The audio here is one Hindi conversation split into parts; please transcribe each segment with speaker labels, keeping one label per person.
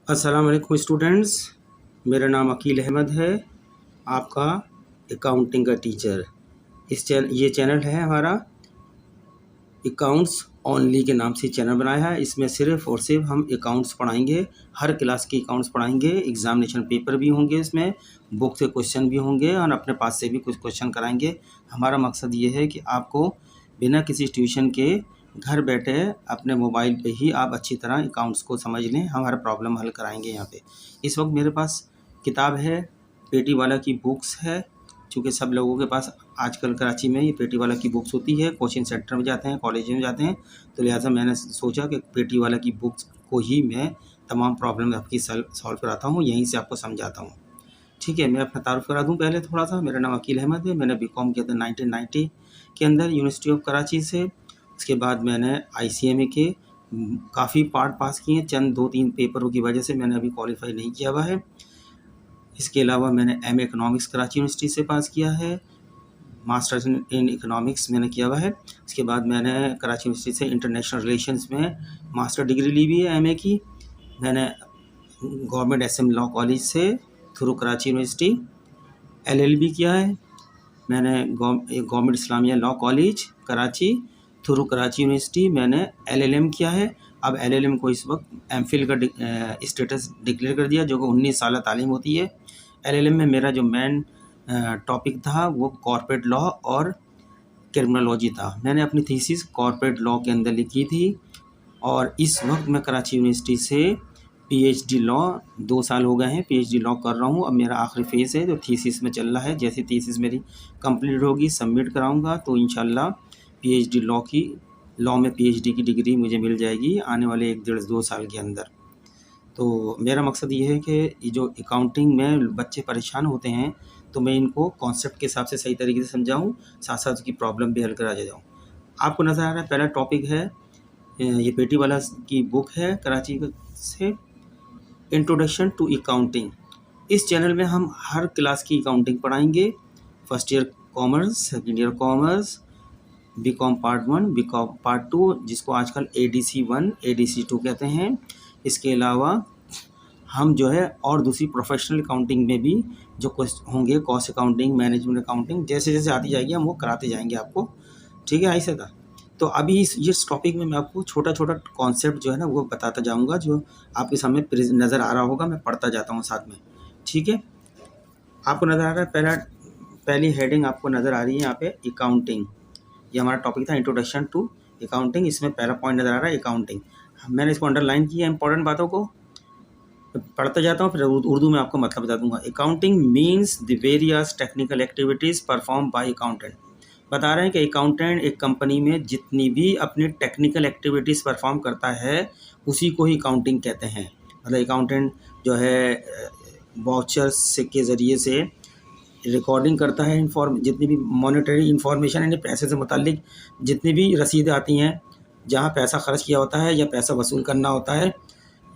Speaker 1: अस्सलाम वालेकुम स्टूडेंट्स, मेरा नाम अकील अहमद है, आपका अकाउंटिंग का टीचर। ये चैनल है हमारा अकाउंट्स ओनली के नाम से चैनल बनाया है। इसमें सिर्फ़ और सिर्फ हम अकाउंट्स पढ़ाएंगे, हर क्लास के अकाउंट्स पढ़ाएंगे। एग्ज़ामिनेशन पेपर भी होंगे, इसमें बुक से क्वेश्चन भी होंगे और अपने पास से भी कुछ क्वेश्चन कराएंगे। हमारा मकसद ये है कि आपको बिना किसी ट्यूशन के घर बैठे अपने मोबाइल पे ही आप अच्छी तरह अकाउंट्स को समझ लें, हमारा प्रॉब्लम हल कराएंगे यहाँ पे। इस वक्त मेरे पास किताब है, पेटीवाला की बुक्स है। चूँकि सब लोगों के पास आजकल कराची में ये पेटीवाला की बुक्स होती है, कोचिंग सेंटर में जाते हैं, कॉलेज में जाते हैं, तो लिहाजा मैंने सोचा कि पेटीवाला की बुक्स को ही मैं तमाम प्रॉब्लम आपकी सॉल्व कराता हूँ, यहीं से आपको समझाता हूँ। ठीक है, मैं अपना तारुफ़ करा दूँ पहले थोड़ा सा। मेरा नाम अकील अहमद है, मैंने बीकॉम किया था 1990 के अंदर यूनिवर्सिटी ऑफ कराची से। उसके बाद मैंने ICMA के काफ़ी पार्ट पास किए हैं, चंद 2-3 पेपरों की वजह से मैंने अभी क्वालिफाई नहीं किया हुआ है। इसके अलावा मैंने MA इकोनॉमिक्स कराची यूनिवर्सिटी से पास किया है, मास्टर्स इन इकोनॉमिक्स मैंने किया हुआ है। उसके बाद मैंने कराची यूनिवर्सिटी से इंटरनेशनल रिलेशंस में मास्टर डिग्री ली हुई है, MA की। मैंने गवर्नमेंट SM लॉ कॉलेज से थ्रू कराची यूनिवर्सिटी LLB किया है। मैंने government Islamia law college Karachi through Karachi university मैंने LLM किया है। अब LLM को इस वक्त MPhil का स्टेटस डिक्लेयर कर दिया, जो कि 19 साल तालीम होती है। LLM में मेरा जो मेन टॉपिक था वो कॉर्पोरेट लॉ और क्रिमिनोलॉजी था। मैंने अपनी थीसिस कॉर्पोरेट लॉ के अंदर लिखी थी और इस वक्त मैं कराची यूनिवर्सिटी से PhD लॉ 2 साल हो गए हैं, PhD लॉ कर रहा हूँ। अब मेरा आखिरी फेज़ है जो थीसिस में चल रहा है। जैसे थीसिस मेरी कंप्लीट होगी, सबमिट कराऊंगा, तो इंशाल्लाह PhD लॉ में PhD की डिग्री मुझे मिल जाएगी आने वाले 1-1.5-2 साल के अंदर। तो मेरा मकसद ये है कि ये जो अकाउंटिंग में बच्चे परेशान होते हैं, तो मैं इनको कॉन्सेप्ट के हिसाब से सही तरीके से समझाऊँ, साथ साथ उसकी प्रॉब्लम भी हल करा जाऊँ। आपको नज़र आ रहा है पहला टॉपिक है, ये पेटीवाला की बुक है कराची से, इंट्रोडक्शन टू अकाउंटिंग। इस चैनल में हम हर क्लास की अकाउंटिंग पढ़ाएंगे। First year commerce, second year commerce, BCom part 1, BCom part 2, जिसको आजकल ADC 1, ADC 2 कहते हैं। इसके अलावा हम जो है और दूसरी प्रोफेशनल अकाउंटिंग में भी जो क्वेश्चन होंगे, कॉस्ट अकाउंटिंग, मैनेजमेंट अकाउंटिंग, जैसे जैसे आती जाएगी हम वो कराते जाएंगे आपको। ठीक है, ऐसे था। तो अभी इस टॉपिक में मैं आपको छोटा छोटा कॉन्सेप्ट जो है ना वो बताता जाऊंगा, जो आपके सामने नज़र आ रहा होगा, मैं पढ़ता जाता हूँ साथ में। ठीक है, आपको नज़र आ रहा है पहली हेडिंग आपको नज़र आ रही है यहाँ पे, अकाउंटिंग। ये हमारा टॉपिक था, इंट्रोडक्शन टू अकाउंटिंग। इसमें पहला पॉइंट नज़र आ रहा है अकाउंटिंग। मैंने इसको अंडरलाइन किया, इंपॉर्टेंट बातों को पढ़ता जाता हूँ, फिर उर्दू में आपको मतलब बता दूंगा। Accounting means the various technical activities perform by accountant. बता रहे हैं कि अकाउंटेंट एक कंपनी में जितनी भी अपनी टेक्निकल एक्टिविटीज़ परफॉर्म करता है उसी को ही अकाउंटिंग कहते हैं। मतलब अकाउंटेंट जो है वाउचर्स के ज़रिए से रिकॉर्डिंग करता है, जितनी भी मॉनेटरी इन्फॉर्मेशन यानी पैसे से मुताल्लिक जितनी भी रसीदें आती हैं, जहाँ पैसा खर्च किया होता है या पैसा वसूल करना होता है,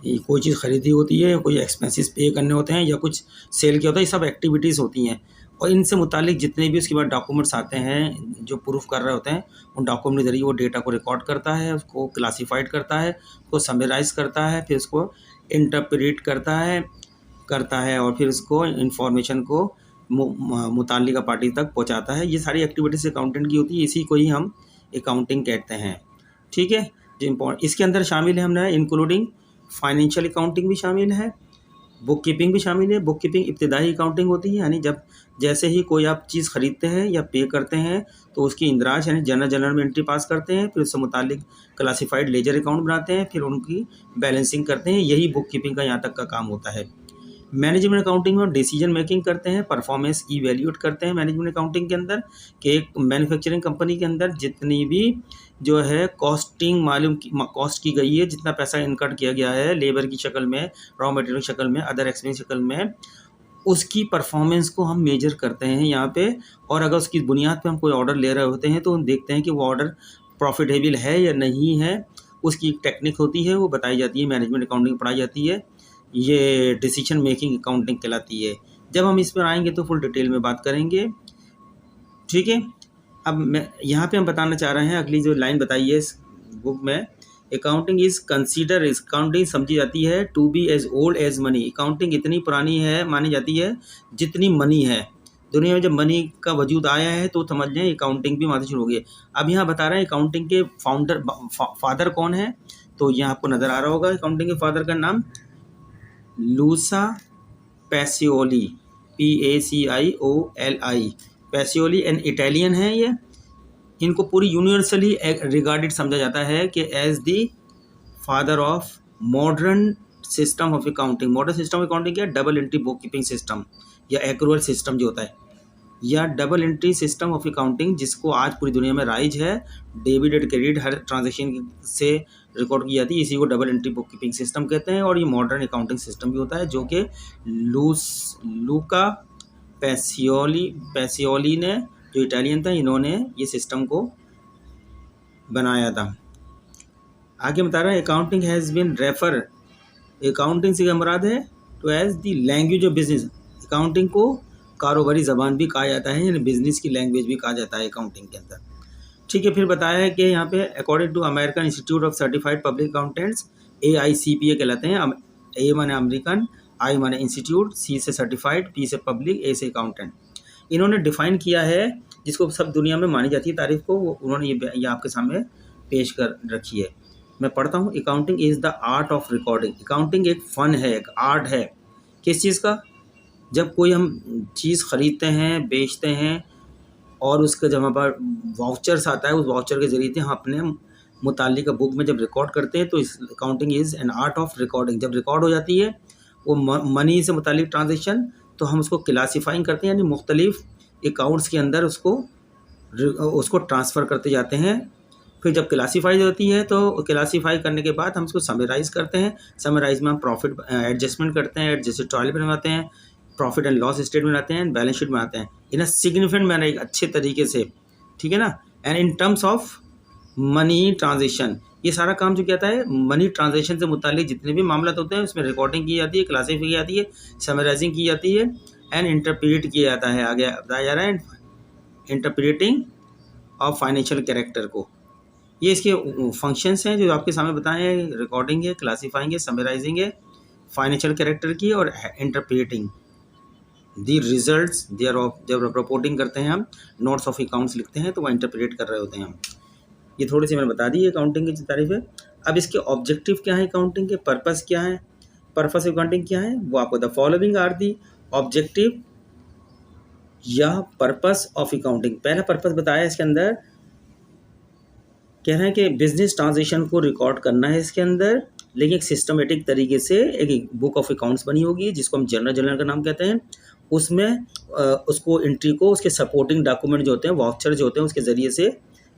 Speaker 1: कोई चीज़ ख़रीदी होती है, कोई एक्सपेंसेस पे करने होते हैं या कुछ सेल किया होता है, ये सब एक्टिविटीज़ होती हैं। और इनसे मुतालिक जितने भी उसके बाद डॉक्यूमेंट्स आते हैं जो प्रूफ कर रहे होते हैं, उन डॉक्यूमेंट के ज़रिए वो डेटा को रिकॉर्ड करता है, उसको क्लासीफाइड करता है, उसको समराइज़ करता है, फिर उसको इंटरप्रेट करता है और फिर उसको इंफॉर्मेशन को मुताल्लिका पार्टी तक पहुंचाता है। ये सारी एक्टिविटीज़ अकाउंटेंट की होती है, इसी को ही हम अकाउंटिंग कहते हैं। ठीक है, जो इम्पोर्टेंट इसके अंदर शामिल है हमने इंक्लूडिंग फाइनेंशियल अकाउंटिंग भी शामिल है, बुक कीपिंग भी शामिल है। बुक कीपिंग इब्तिदाई अकाउंटिंग होती है, यानी जैसे ही कोई आप चीज़ ख़रीदते हैं या पे करते हैं तो उसकी इंदराज यानी जर्नल में एंट्री पास करते हैं, फिर उससे मुतालिक क्लासीफाइड लेजर अकाउंट बनाते हैं, फिर उनकी बैलेंसिंग करते हैं। यही बुक कीपिंग का यहाँ तक का काम होता है। मैनेजमेंट अकाउंटिंग में डिसीजन मेकिंग करते हैं, परफॉर्मेंस इवैल्यूएट करते हैं मैनेजमेंट अकाउंटिंग के अंदर, कि एक मैन्युफैक्चरिंग कंपनी के अंदर जितनी भी जो है कॉस्ट की गई है, जितना पैसा इनकट किया गया है लेबर की शक्ल में, रॉ मटेरियल की शक्ल में, अदर एक्सपेंस की शक्ल में, उसकी परफॉर्मेंस को हम मेजर करते हैं यहाँ पे। और अगर उसकी बुनियाद पे हम कोई ऑर्डर ले रहे होते हैं तो हम देखते हैं कि वो ऑर्डर प्रॉफिटेबल है या नहीं है। उसकी एक टेक्निक होती है, वो बताई जाती है, मैनेजमेंट अकाउंटिंग पढ़ाई जाती है, ये डिसीजन मेकिंग अकाउंटिंग कहलाती है। जब हम इस पर आएंगे तो फुल डिटेल में बात करेंगे। ठीक है, अब मैं यहाँ पे हम बताना चाह रहे हैं, अगली जो लाइन बताई है इस बुक में, अकाउंटिंग इज कंसीडर, अकाउंटिंग समझी जाती है to be as old as money. Accounting इतनी पुरानी है मानी जाती है जितनी मनी है। दुनिया में जब मनी का वजूद आया है तो समझ लें अकाउंटिंग भी वहाँ से शुरू हो गई है। अब यहाँ बता रहे हैं अकाउंटिंग के फादर कौन है, तो यहाँ आपको नज़र आ रहा होगा अकाउंटिंग के फादर का नाम Luca Pacioli, PACIOLI, Pacioli and Italian है ये। इनको पूरी यूनिवर्सली रिगार्डेड समझा जाता है कि as the father of modern system of accounting. Modern system of accounting क्या है? Double entry book keeping system या एक्रूअल सिस्टम जो होता है, या double entry system of accounting, जिसको आज पूरी दुनिया में राइज है। डेबिट एंड क्रेडिट हर ट्रांजेक्शन से रिकॉर्ड की जाती है, इसी को double entry book keeping system कहते हैं। और ये मॉडर्न अकाउंटिंग सिस्टम भी होता है जो कि लूका पैसियोली ने, जो इटालियन था, इन्होंने ये सिस्टम को बनाया था। आगे बता रहा है accounting has been refer, accounting से क्या मुराद है? तो as the language of business. Accounting को कारोबारी ज़बान भी कहा जाता है, यानी बिजनेस की लैंग्वेज भी कहा जाता है अकाउंटिंग के अंदर। ठीक है, फिर बताया है कि यहाँ पे according to American Institute of Certified Public Accountants, AICPA कहलाते हैं। A माने अमेरिकन, I माने इंस्टीट्यूट, C से सर्टिफाइड, P से पब्लिक, A से अकाउंटेंट। इन्होंने डिफाइन किया है, जिसको सब दुनिया में मानी जाती है तारीफ को, वो उन्होंने ये आपके सामने पेश कर रखी है। मैं पढ़ता हूँ। Accounting is the art of recording. Accounting एक फ़न है, एक आर्ट है। किस चीज़ का? जब कोई हम चीज़ ख़रीदते हैं, बेचते हैं, और उसका जब हमारे पास वाउचर्स आता है, उस वाउचर के ज़रिए से हम अपने मुतालिका बुक में जब रिकॉर्ड करते हैं, तो इस accounting is an art of recording. जब रिकॉर्ड हो जाती है वो मनी से मुतालिक ट्रांजेक्शन, तो हम उसको क्लासीफाइंग करते हैं, यानी मुख्तलिफ अकाउंट्स के अंदर उसको ट्रांसफ़र करते जाते हैं। फिर जब क्लासीफाई होती है तो क्लासीफाई करने के बाद हम उसको समराइज़ करते हैं। समराइज़ में हम प्रॉफिट एडजस्टमेंट करते हैं, एडजस्टेड ट्रायल बनवाते हैं, प्रॉफिट एंड लॉस स्टेटमेंट बनाते हैं, बैलेंस शीट बनाते हैं इन अ सिग्निफिकेंट मैनर, एक अच्छे तरीके से, ठीक है ना। And in terms of money transaction, ये सारा काम जो कहता है मनी ट्रांजेक्शन से मुतालिक जितने भी मामला होते हैं उसमें रिकॉर्डिंग की जाती है, क्लासीफाई की जाती है, समराइजिंग की जाती है, एंड इंटरप्रेट किया जाता है। आगे बताया जा रहा है इंटरप्रेटिंग ऑफ फाइनेंशियल कैरेक्टर को। ये इसके फंक्शंस हैं जो आपके सामने बताए हैं, रिकॉर्डिंग है, क्लासीफाइंग है, समराइजिंग है, फाइनेंशियल कैरेक्टर की, और interpreting the results thereof. जब रिपोर्टिंग करते हैं हम, नोट्स ऑफ अकाउंट्स लिखते हैं, तो वह इंटरप्रेट कर रहे होते हैं हम। ये थोड़ी सी मैंने बता दी अकाउंटिंग की तारीफ है। अब इसके ऑब्जेक्टिव क्या है अकाउंटिंग के, पर्पस क्या है, पर्पस अकाउंटिंग क्या है, वो आपको the following are the objective या पर्पस ऑफ अकाउंटिंग। पहला पर्पस बताया इसके अंदर, कह रहे हैं कि बिजनेस ट्रांजेक्शन को रिकॉर्ड करना है इसके अंदर, लेकिन एक सिस्टमेटिक तरीके से एक बुक ऑफ अकाउंट्स बनी होगी, जिसको हम जर्नल का नाम कहते हैं। उसमें उसको एंट्री को, उसके सपोर्टिंग डॉक्यूमेंट जो होते हैं, वाउचर जो होते हैं, उसके ज़रिए से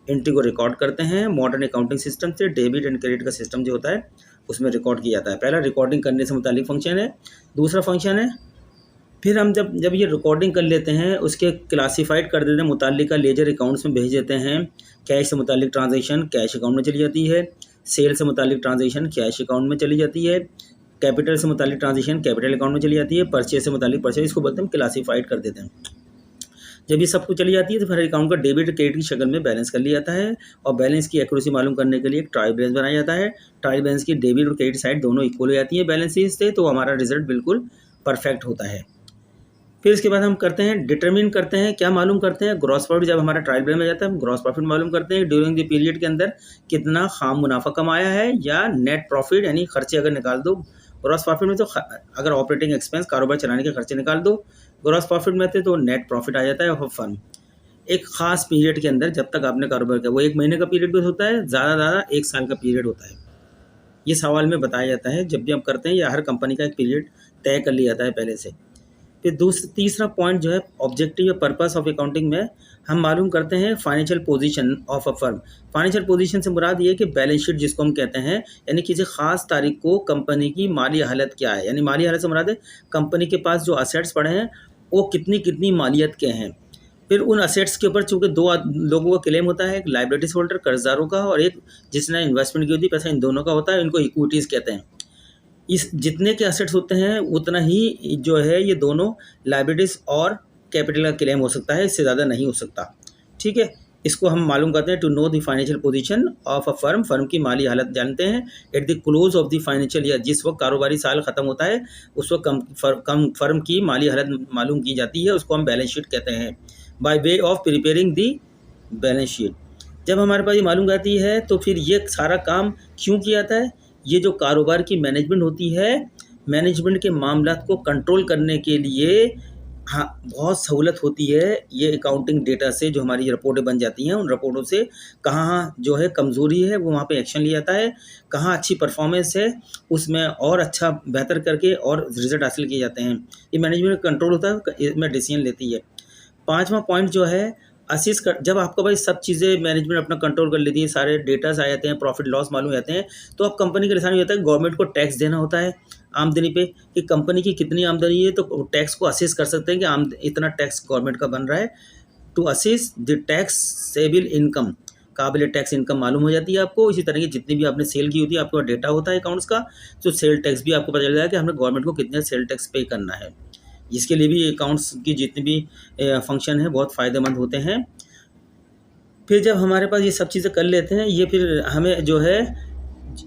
Speaker 1: एंट्री को रिकॉर्ड करते हैं। मॉडर्न अकाउंटिंग सिस्टम से डेबिट एंड क्रेडिट का सिस्टम जो होता है उसमें रिकॉर्ड किया जाता है। पहला रिकॉर्डिंग करने से मुतालिक फंक्शन है। दूसरा फंक्शन है, फिर हम जब ये रिकॉर्डिंग कर लेते हैं, उसके क्लासीफाइड कर देते हैं, मुतालिका लेजर अकाउंट्स में भेज देते हैं। कैश से मुतालिक ट्रांजेक्शन कैश अकाउंट में चली जाती है, सेल से मुतालिक ट्रांजेक्शन कैश अकाउंट में चली जाती है, कैपिटल से मुतालिक ट्रांजेक्शन कैपिटल अकाउंट में चली जाती है, परचेज से मुतालिक परचेज, इसको बोलते हैं क्लासीफाइड कर देते हैं। जब ये सब कुछ चली जाती है तो फिर अकाउंट का डेबिट क्रेडिट की शक्ल में बैलेंस कर लिया जाता है, और बैलेंस की एक्यूरेसी मालूम करने के लिए एक ट्रायल बैलेंस बनाया जाता है। ट्रायल बैलेंस की डेबिट और क्रेडिट साइड दोनों इक्वल हो जाती है बैलेंस शीट से, तो हमारा रिजल्ट बिल्कुल परफेक्ट होता है। फिर इसके बाद हम करते हैं डिटरमिन करते हैं, क्या मालूम करते हैं, ग्रॉस प्रॉफिट। जब हमारा ट्रायल बैलेंस में जाता है हम ग्रॉस प्रॉफिट मालूम करते हैं, ड्यूरिंग द पीरियड के अंदर कितना खाम मुनाफा कमाया है, या नेट प्रॉफिट यानी खर्चे अगर निकाल दो। ग्रॉस प्रॉफिट में तो अगर ऑपरेटिंग एक्सपेंस कारोबार चलाने के खर्चे निकाल दो, ग्रॉस प्रॉफिट में तो नेट प्रॉफिट आ जाता है ऑफ फर्म। एक ख़ास पीरियड के अंदर जब तक आपने कारोबार किया, वो 1 महीने का पीरियड भी होता है, ज़्यादा 1 साल का पीरियड होता है। ये सवाल में बताया जाता है जब भी हम करते हैं, या हर कंपनी का एक पीरियड तय कर लिया जाता है पहले से। फिर तीसरा पॉइंट जो है ऑब्जेक्टिव या पर्पस ऑफ अकाउंटिंग में हम मालूम करते हैं financial position of a firm. Financial position से मुराद ये है कि बैलेंस शीट जिसको हम कहते हैं, यानी किसी खास तारीख को कंपनी की माली हालत क्या है, यानी माली हालत से मुराद है कंपनी के पास जो असेट्स पड़े हैं वो कितनी मालियत के हैं। फिर उन असेट्स के ऊपर चूँकि 2 लोगों का क्लेम होता है, एक लाइबिलिटीज होल्डर कर्जदारों का, और एक जिसने इन्वेस्टमेंट की होती है पैसा, इन दोनों का होता है, इनको इक्विटीज़ कहते हैं। इस जितने के असेट्स होते हैं उतना ही जो है ये दोनों लाइबिलिटीज़ और कैपिटल का क्लेम हो सकता है, इससे ज़्यादा नहीं हो सकता। ठीक है, इसको हम मालूम करते हैं to know the financial position of a firm, firm की माली हालत जानते हैं at the close of the financial year, जिस वक्त कारोबारी साल खत्म होता है उस वक्त फर्म की माली हालत मालूम की जाती है, उसको हम बैलेंस शीट कहते हैं। By way of preparing the balance sheet, जब हमारे पास ये मालूम आती है तो फिर ये सारा काम क्यों किया जाता है? ये जो कारोबार की मैनेजमेंट होती है, मैनेजमेंट के मामलात को कंट्रोल करने के लिए हाँ, बहुत सहूलत होती है ये अकाउंटिंग डेटा से। जो हमारी रिपोर्टें बन जाती हैं, उन रिपोर्टों से कहाँ जो है कमज़ोरी है वो वहाँ पे एक्शन लिया जाता है, कहाँ अच्छी परफॉर्मेंस है उसमें और अच्छा बेहतर करके और रिजल्ट हासिल किए जाते हैं। ये मैनेजमेंट कंट्रोल होता है, इसमें डिसीजन लेती है। 5वां पॉइंट जो है असिस कर, जब आपका भाई सब चीज़ें मैनेजमेंट अपना कंट्रोल कर लेती है, सारे डेटास आ जाते हैं, प्रॉफिट लॉस मालूम हो जाते हैं, तो अब कंपनी के लिसान हो जाता है गवर्नमेंट को टैक्स देना होता है आमदनी पे, कि कंपनी की कितनी आमदनी है, तो टैक्स को असेस कर सकते हैं कि इतना टैक्स गवर्नमेंट का बन रहा है। To assess the taxable income, काबिल टैक्स इनकम मालूम हो जाती है आपको। इसी तरह की जितनी भी आपने सेल की होती है, आपके पास डेटा होता है अकाउंट्स का, तो सेल टैक्स भी आपको पता चल जाएगा कि हमने गवर्नमेंट को कितने सेल टैक्स पे करना है। इसके लिए भी अकाउंट्स की जितनी भी फंक्शन है बहुत फ़ायदेमंद होते हैं। फिर जब हमारे पास ये सब चीज़ें कर लेते हैं, ये फिर हमें जो है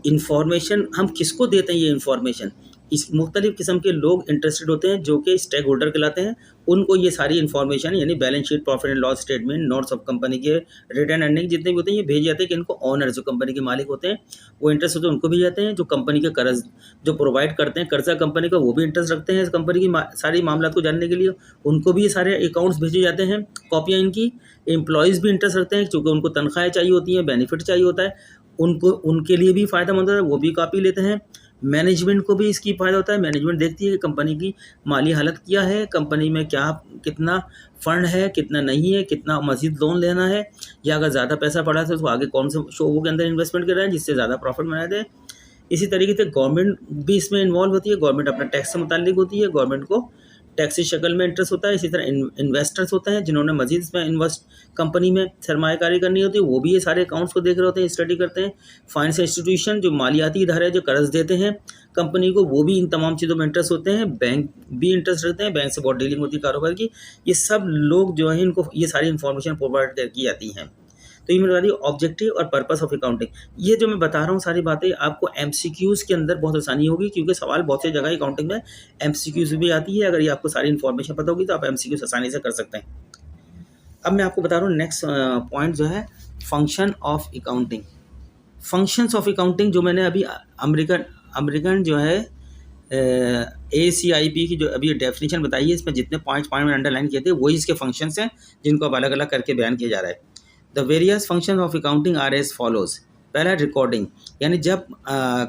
Speaker 1: इन्फॉर्मेशन हम किसको देते हैं, ये इन्फॉर्मेशन इस मुख्तलिफ़ किस्म के लोग इंटरेस्टेड होते हैं जो कि स्टेक होल्डर कहलाते हैं। उनको ये सारी इन्फॉर्मेशन यानी balance sheet, profit and loss statement, notes of company के रिटर्न अर्निंग जितने भी होते हैं, ये भेज जाते हैं कि इनको ऑनर जो कंपनी के मालिक होते हैं वो इंटरेस्ट होते हैं, उनको भी जाते हैं। जो कंपनी के कर्ज जो प्रोवाइड करते हैं कर्जा कंपनी का, वो भी इंटरेस्ट रखते हैं इस कंपनी की सारी मामला को जानने के लिए, उनको भी ये सारे अकाउंट्स भेजे जाते हैं, कॉपियाँ इनकी। एम्प्लॉयज़ भी इंटरेस्ट रखते हैं क्योंकि उनको तनख्वाहें चाहिए होती हैं, बेनिफिट चाहिए होता है, उनको उनके लिए भी फ़ायदेमंद होता है, वो भी कॉपी लेते हैं। मैनेजमेंट को भी इसकी फ़ायदा होता है, मैनेजमेंट देखती है कि कंपनी की माली हालत क्या है, कंपनी में क्या कितना फ़ंड है, कितना नहीं है, कितना मज़ीद लोन लेना है, या अगर ज़्यादा पैसा पड़ा है तो उसको आगे कौन से शोबों के अंदर इन्वेस्टमेंट कर रहे हैं जिससे ज़्यादा प्रॉफिट बनाए दें। इसी तरीके से गवर्नमेंट भी इसमें इन्वॉल्व होती है, गवर्नमेंट अपना टैक्स से मुताल्लिक होती है, गवर्नमेंट को टैक्स की शक्ल में इंटरेस्ट होता है। इसी तरह इन्वेस्टर्स होते हैं जिन्होंने मजीद इसमें इन्वेस्ट कंपनी में सरमायाकारी करनी होती है, वो भी ये सारे अकाउंट्स को देख रहे होते हैं, स्टडी करते हैं। फाइनेंशियल इंस्टीट्यूशन जो मालियाती इदारे जो कर्ज देते हैं कंपनी को, वो भी इन तमाम चीज़ों में इंटरेस्ट होते हैं। बैंक भी इंटरेस्ट रखते हैं, बैंक से बहुत डीलिंग होती है कारोबार की। ये सब लोग जो है इनको ये सारी इन्फॉर्मेशन प्रोवाइड की जाती हैं। तो ये मैंने बता दी ऑब्जेक्टिव और पर्पस ऑफ अकाउंटिंग। ये जो मैं बता रहा हूँ सारी बातें आपको एमसीक्यूज़ के अंदर बहुत आसानी होगी, क्योंकि सवाल बहुत सी जगह अकाउंटिंग में एमसीक्यूज़ भी आती है। अगर ये आपको सारी इन्फॉर्मेशन पता होगी तो आप एमसीक्यूज़ आसानी से कर सकते हैं। अब मैं आपको बता रहा हूँ नेक्स्ट पॉइंट जो है function of accounting. Functions of accounting जो मैंने अभी अमेरिकन जो है ACIP की जो अभी डेफिनेशन बताई है, इसमें जितने पॉइंट में अंडरलाइन किए थे वही इसके फंक्शंस हैं जिनको अब अलग अलग करके बयान किया जा रहा है। The various function of accounting are as follows. पहला रिकॉर्डिंग, यानी जब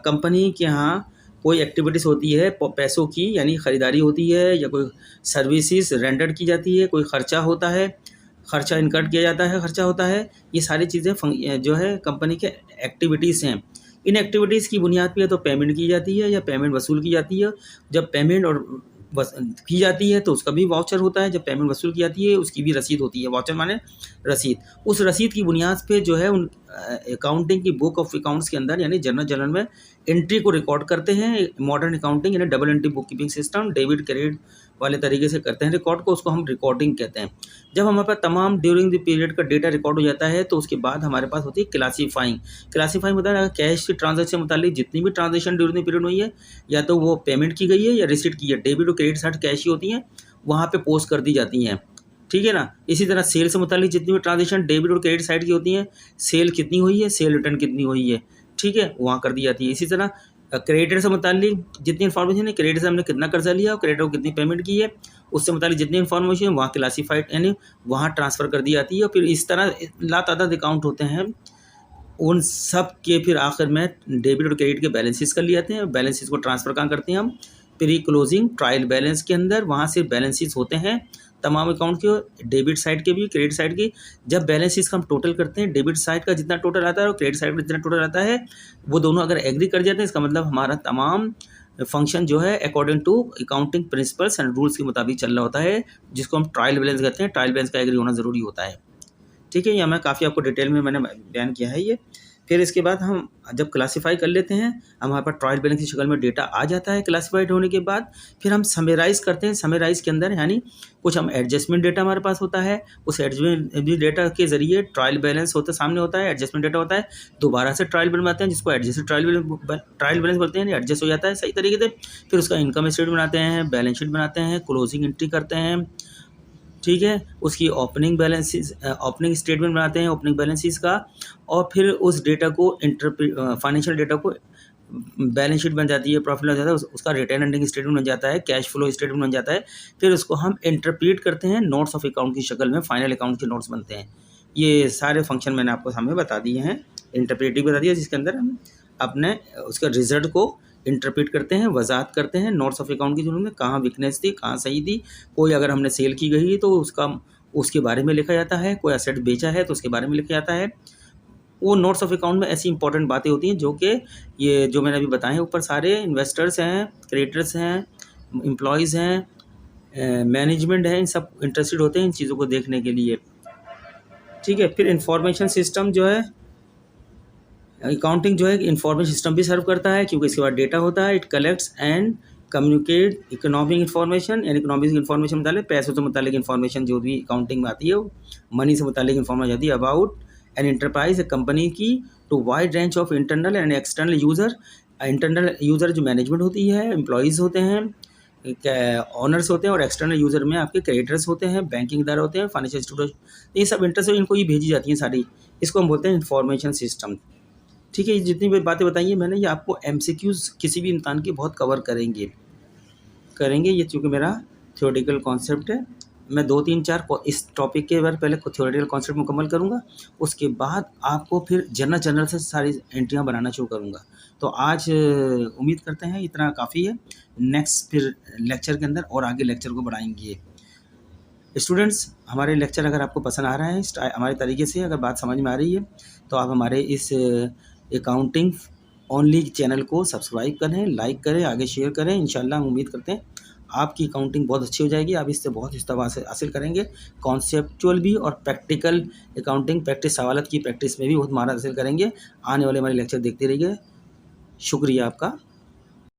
Speaker 1: कंपनी के यहाँ कोई एक्टिविटीज़ होती है पैसों की, यानी ख़रीदारी होती है या कोई सर्विसेज रेंडर की जाती है, कोई ख़र्चा होता है, ख़र्चा इनकर्ड किया जाता है, ख़र्चा होता है, ये सारी चीज़ें जो है कंपनी के एक्टिविटीज़ हैं। इन एक्टिविटीज़ की बुनियाद पे तो पेमेंट की जाती है या पेमेंट वसूल की जाती है। जब पेमेंट और की जाती है तो उसका भी वाउचर होता है, जब पेमेंट वसूल की जाती है उसकी भी रसीद होती है। वाउचर माने रसीद। उस रसीद की बुनियाद पे जो है उन अकाउंटिंग की बुक ऑफ अकाउंट्स के अंदर यानी जर्नल में एंट्री को रिकॉर्ड करते हैं। मॉडर्न अकाउंटिंग यानी double entry book keeping system, debit credit वाले तरीके से करते हैं रिकॉर्ड को, उसको हम रिकॉर्डिंग कहते हैं। जब हमारे पास तमाम ड्यूरिंग द पीरियड का डेटा रिकॉर्ड हो जाता है तो उसके बाद हमारे पास होती है क्लासीफाइंग। क्लासीफाइंग मतलब है कैश की ट्रांजैक्शन से मुतालिक जितनी भी ट्रांजैक्शन ड्यूरिंग द पीरियड हुई है, या तो वो पेमेंट की गई है या रिसीट की है, डेबिट और क्रेडिट साइड कैश ही होती हैं, वहाँ पे पोस्ट कर दी जाती हैं। ठीक है ना। इसी तरह सेल से मुतालिक जितनी भी ट्रांजैक्शन डेबिट और क्रेडिट साइड की होती हैं, सेल कितनी हुई है, सेल रिटर्न कितनी हुई है, ठीक है, वहाँ कर दी जाती है। इसी तरह क्रेडिटर से मुतालिक जितनी इन्फॉर्मेशन है, क्रेडिटर से हमने कितना कर्जा लिया और क्रेडिटर को कितनी पेमेंट की है, उससे मुतालिक जितनी इन्फॉर्मेशन है वहाँ क्लासीफाइड यानी वहाँ ट्रांसफ़र कर दी जाती है। और फिर इस तरह लातादाद अकाउंट होते हैं, उन सब के फिर आखिर में डेबिट और क्रेडिट के बैलेंसेस कर लिए जाते हैं। बैलेंसेस को ट्रांसफ़र कहाँ करते हैं हम, प्री क्लोजिंग ट्रायल बैलेंस के अंदर, वहाँ से बैलेंसेस होते हैं तमाम अकाउंट के, डेबिट साइड के भी क्रेडिट साइड की। जब बैलेंसेस का हम टोटल करते हैं, डेबिट साइड का जितना टोटल आता है और क्रेडिट साइड का जितना टोटल आता है, वो दोनों अगर एग्री कर जाते हैं, इसका मतलब हमारा तमाम फंक्शन जो है according to accounting principles and rules के मुताबिक चल रहा होता है, जिसको हम ट्रायल बैलेंस कहते हैं। ट्रायल बैलेंस का एग्री होना ज़रूरी होता है। ठीक है, यह मैं काफ़ी आपको डिटेल में मैंने बयान किया है ये। फिर इसके बाद हम जब क्लासीफाई कर लेते हैं, हमारे पास ट्रायल बैलेंस की शक्ल में डेटा आ जाता है क्लासीफाइड होने के बाद, फिर हम समराइज़ करते हैं। समराइज़ के अंदर यानी कुछ हम एडजस्टमेंट डेटा हमारे पास होता है, उस एडजस्टमेंट डेटा के ज़रिए ट्रायल बैलेंस सामने होता है, एडजस्टमेंट डेटा होता है, दोबारा से ट्रायल बैलेंस बनाते हैं जिसको एडजस्टेड ट्रायल बैलेंस बोलते हैं, एडजस्ट हो जाता है सही तरीके से। फिर उसका इनकम स्टेटमेंट बनाते हैं, बैलेंस शीट बनाते हैं, क्लोजिंग एंट्री करते हैं, ठीक है। उसकी ओपनिंग बैलेंसेस, ओपनिंग स्टेटमेंट बनाते हैं ओपनिंग बैलेंसेस का, और फिर उस डेटा को फाइनेंशियल डेटा को बैलेंस शीट बन जाती है, प्रॉफिट बन जाता है, उसका रिटर्न एंडिंग स्टेटमेंट बन जाता है, कैश फ्लो स्टेटमेंट बन जाता है। फिर उसको हम इंटरप्रेट करते हैं नोट्स ऑफ अकाउंट की शक्ल में, फाइनल अकाउंट के नोट्स बनते हैं। ये सारे फंक्शन मैंने आपको सामने बता दिए हैं, इंटरप्रेटिव बता दिया, जिसके अंदर हम अपने उसका रिजल्ट को इंटरप्रेट करते हैं, वजाहत करते हैं नोट्स ऑफ अकाउंट की जो में कहाँ वीकनेस थी, कहाँ सही थी। कोई अगर हमने सेल की गई तो उसके बारे में लिखा जाता है, कोई एसेट बेचा है तो उसके बारे में लिखा जाता है। वो नोट्स ऑफ अकाउंट में ऐसी इंपॉर्टेंट बातें होती हैं जो कि ये जो मैंने अभी बताए हैं ऊपर, सारे इन्वेस्टर्स हैं, क्रिएटर्स हैं, एम्प्लॉयज़ हैं, मैनेजमेंट है, इन सब इंटरेस्टेड होते हैं इन चीज़ों को देखने के लिए, ठीक है। फिर इंफॉर्मेशन सिस्टम जो है, अकाउंटिंग जो है इंफॉर्मेशन सिस्टम भी सर्व करता है, क्योंकि इसके बाद डेटा होता है। It collects and communicate economic information, यानी इकोनॉमिक इन्फॉर्मेशन मतलब पैसों से मुतालिक इन्फॉर्मेशन जो भी अकाउंटिंग में आती है, मनी से मुतालिक इन्फॉर्मेशन आती है अबाउट एन एंटरप्राइज, कंपनी की, to wide range of internal and external user. Internal user जो मैनेजमेंट होती है, एम्प्लॉयज़ होते हैं, ऑनर्स होते हैं, और एक्सटर्नल यूज़र में आपके क्रेडिटर्स होते हैं, बैंकिंग इदारे होते हैं, फाइनेंशियल इंस्टीट्यूट, ये सब इंटरेस्ट इनको ये भेजी जाती हैं सारी, इसको हम बोलते हैं इंफॉर्मेशन सिस्टम, ठीक है। ये जितनी भी बातें बताई हैं मैंने, ये आपको एमसीक्यूज़ किसी भी इम्तिहान के बहुत कवर करेंगे। ये चूँकि मेरा थ्योरेटिकल कॉन्सेप्ट है, मैं 2-3-4 इस टॉपिक के बारे पहले थ्योरेटिकल कॉन्सेप्ट मुकम्मल करूँगा, उसके बाद आपको फिर जनरल से सारी एंट्रियाँ बनाना शुरू करूँगा। तो आज उम्मीद करते हैं इतना काफ़ी है। नेक्स्ट फिर लेक्चर के अंदर और आगे लेक्चर को बढ़ाएंगे। स्टूडेंट्स, हमारे लेक्चर अगर आपको पसंद आ रहा है, हमारे तरीके से अगर बात समझ में आ रही है, तो आप हमारे इस अकाउंटिंग ओनली चैनल को सब्सक्राइब करें, लाइक करें, आगे शेयर करें। इंशाल्लाह हम उम्मीद करते हैं आपकी अकाउंटिंग बहुत अच्छी हो जाएगी, आप इससे बहुत इस्तेफाद हासिल करेंगे, कॉन्सेप्चुअल भी और प्रैक्टिकल अकाउंटिंग प्रैक्टिस, सवालत की प्रैक्टिस में भी बहुत महारत हासिल करेंगे। आने वाले हमारे लेक्चर देखते रहिए। शुक्रिया आपका।